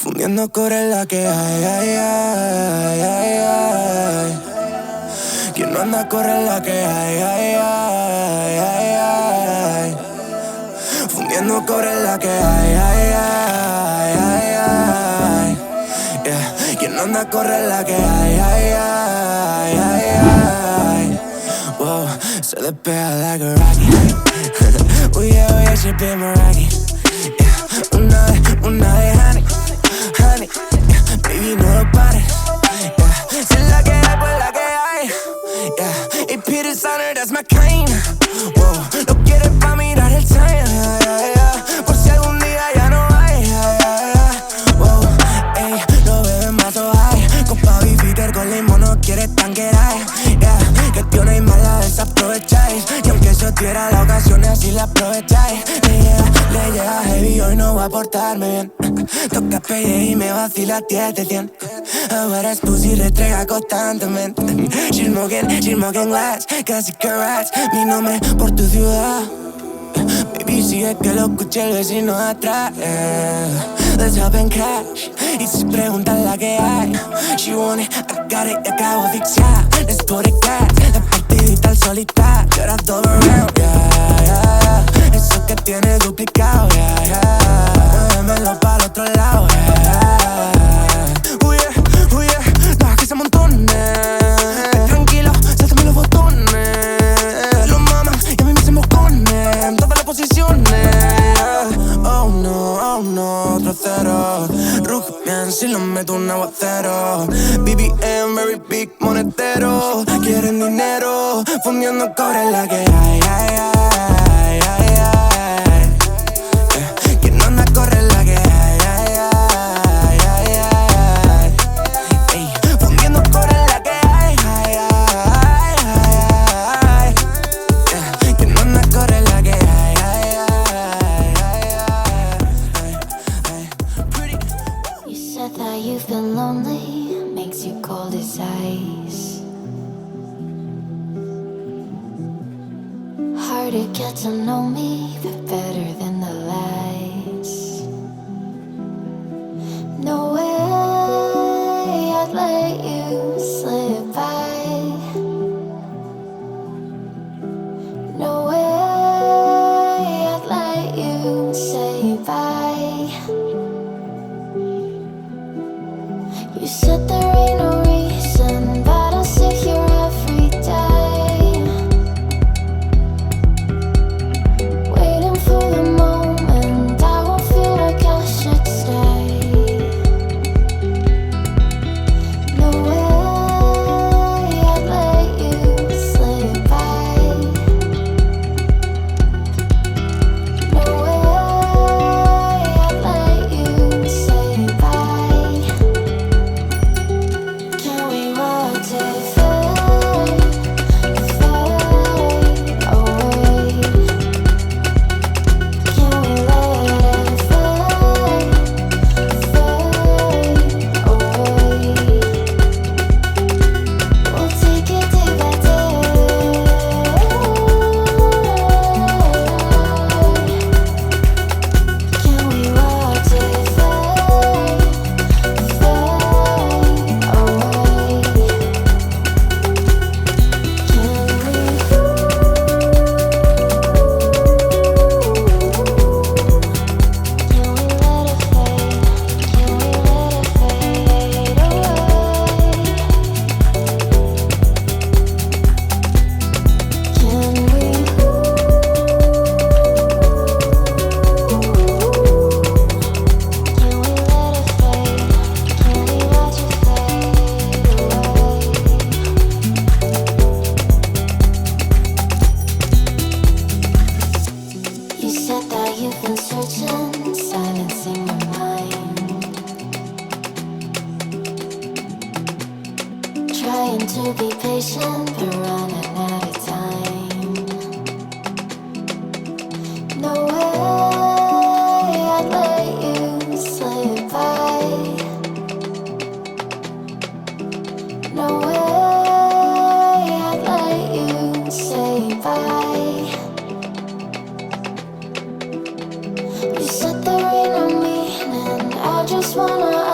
Fundiendo cobre es la que hay, ay, ay, ay, ay. Quien no anda corre es la que hay, ay, ay, ay, ay. Fundiendo cobre es la que hay, ay, ay, ay, ay. Yeah. Quien no anda corre es la que hay, ay, ay, ay, ay. Wow, se despega like a rocket. Oh yeah, she be my rocket. Yeah. Una de honey, honey. Yeah. Baby, no lo pares. Yeah. Si es la que hay, pues la que hay. Yeah. Y Peter Sonner, that's my kind. Wow, lo quieres pa' mirar el time. Yeah, yeah. Por si algún día ya no hay. Yeah, yeah. Wow, ey, lo beben mazo high. Copa Peter con limón no quieres tanquerar. Yeah, que tío no hay mala, desaprovecháis. Y aunque eso tuviera la ocasión, así la aprovecháis. Le llega heavy, hoy no va a portarme bien. Toca payday y me vacila 10 de 100. Ahora es pussy, retrega constantemente. She's smoking glass, casi que rats. Mi nombre por tu ciudad. Baby, sigue que lo escuche el vecino de atrás. Let's hop and crash. Y si preguntan la que hay, she want it, I got it, y acabo de asfixiar. Let's put it cat, la partidita al solitario. You're all around, yeah, yeah. Eso que tiene duplicado, yeah, yeah. Muévemelo pa'l otro lado, yeah. Oh yeah, no, que se amontone. Tranquilo, sáltame los botones. Los mamas y a mí me se moconen todas las posiciones. Oh no, otro cero. Ruge bien si lo meto un aguacero. BBM, very big monetero. Quieren dinero, fundiendo cobre es la que hay, ay, ay, ay, ay. Yeah. Quien no anda corre es la que hay, ay, ay, ay, ay. Ey, fundiendo cobre es la que hay, ay, ay, ay, ay. Yeah. Quien no anda corre es la que hay, ay, ay, ay, ay, ay. Pretty. You said that you've been lonely, makes you cold as ice. Hard to get to know me, but better than the lies. No way I'd let you slip by. No way I'd let you say bye. You said there ain't no reason, but I'll sit here every day, waiting for the moment I won't feel like I should stay. No way I'd let you slip by. No way I'd let you say bye. Can we watch it fade, fade away? Can we let it fade, fade away? We'll take it day by day. Can we watch it fade, fade away? You said that you've been searching, silencing your mind, trying to be patient, but running out of time. No way I'd let you slip by. No way I'd let you say bye. You said there ain't no meaning, I just wanna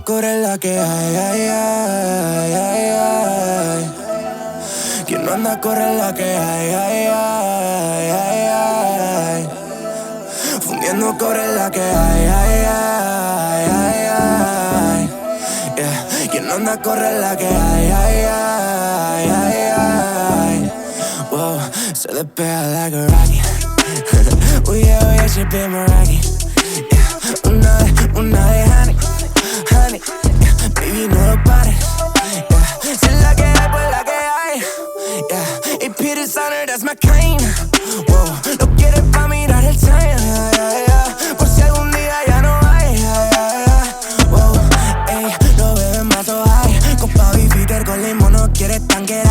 corre la que hay, ay, ay, ay, ay. Quien no anda corre la que hay, ay, ay, ay, ay. Fundiendo corre la que hay, ay, ay, ay, ay. Yeah. Quien no anda corre la que hay, ay, ay, ay, ay. Whoa, se despega like a rocket. Oh yeah, she been my rocket. Yeah. Una de honey, honey. Yeah. Baby, no lo pares. Yeah. Si es la que hay, pues la que hay. Yeah. Y Peter's on her, that's my kind. Whoa, lo quieres pa' mirar el time. Yeah, yeah, yeah. Por si algún día ya no hay. Yeah, yeah, yeah. Whoa, ey, lo beben más o hay. Copa bitter con limón, no quieres tanquear.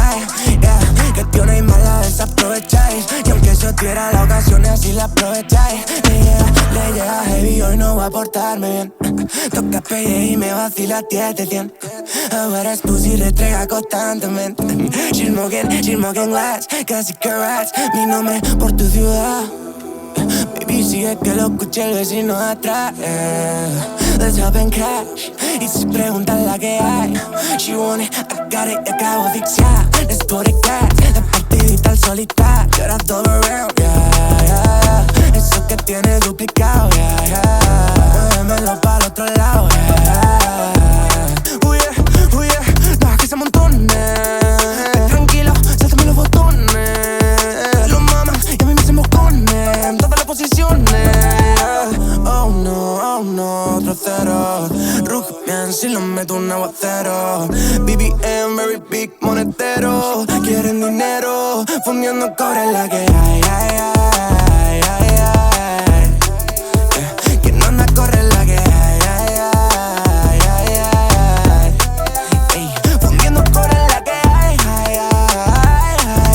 Yeah, que tiene y mala desaprovecháis. Y aunque eso diera la ocasión, así la aprovecháis. Le llega heavy, hoy no va a portarme bien. Toca pelle y me vacila 10 de 100. Ahora es pussy, retrega constantemente. She's smoking glass, casi que rats. Mi nombre por tu ciudad. Baby, sigue que lo escuche el vecino de atrás. Let's hop and cash. Y si preguntan la que hay, she want it, I got it, y acabo asfixiar. Let's put it gas, la partidita al solitario. Y ahora todo around, yeah, yeah. Eso que tiene duplicado, yeah, yeah. Muévemelo para el otro lado, yeah. Oh yeah, no, que se amontone. Tranquilo, sáltame los botones. Los mamas y a mí me se moconen. Todas las posiciones. Oh no, otro cero. Rugian si lo meto un aguacero. BBM, very big monetero. Quieren dinero, fundiendo cobre la que hay, ay, ay, ay, ay. Yeah. Quien no anda corre la que hay, ay, ay, ay, ay. Ey, fundiendo cobre la que hay, ay, ay, ay,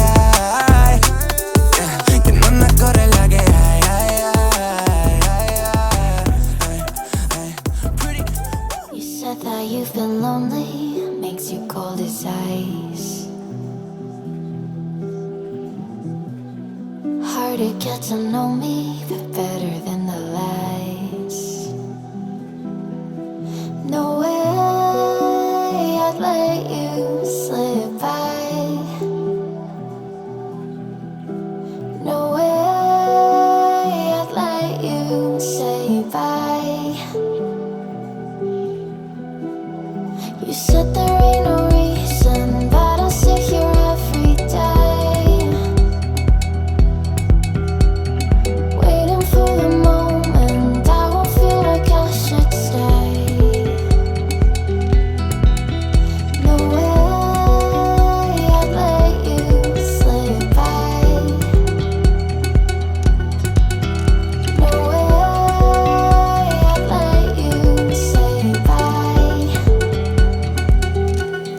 ay. Yeah. Quien no anda corre la que hay, ay, ay, ay, ay. Pretty. You said that you've been lonely, makes you cold as ice. Hard to get to know me, but better than the lies. No way I'd let you slip by. No way I'd let you say bye. You said there ain't no reason, but I'll sit here every day, waiting for the moment I won't feel like I should stay. No way I'd let you slip by. No way I'd let you say bye.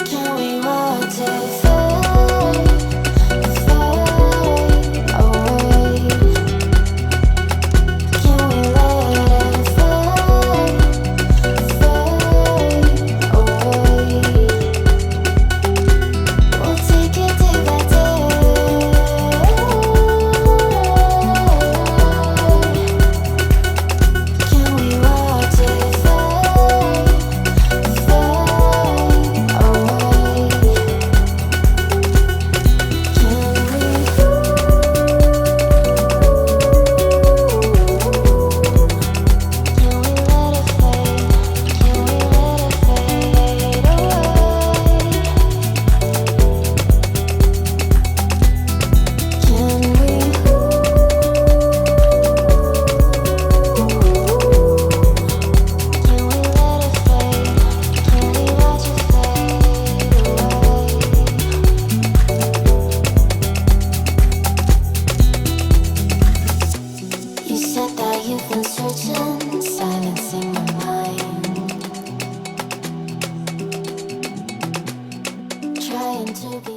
Can we watch it fade, fade away? Can we let it fade, fade away? We'll take it day by day. Can we watch it fade, fade away? You said that you've been searching, silencing your mind, trying to be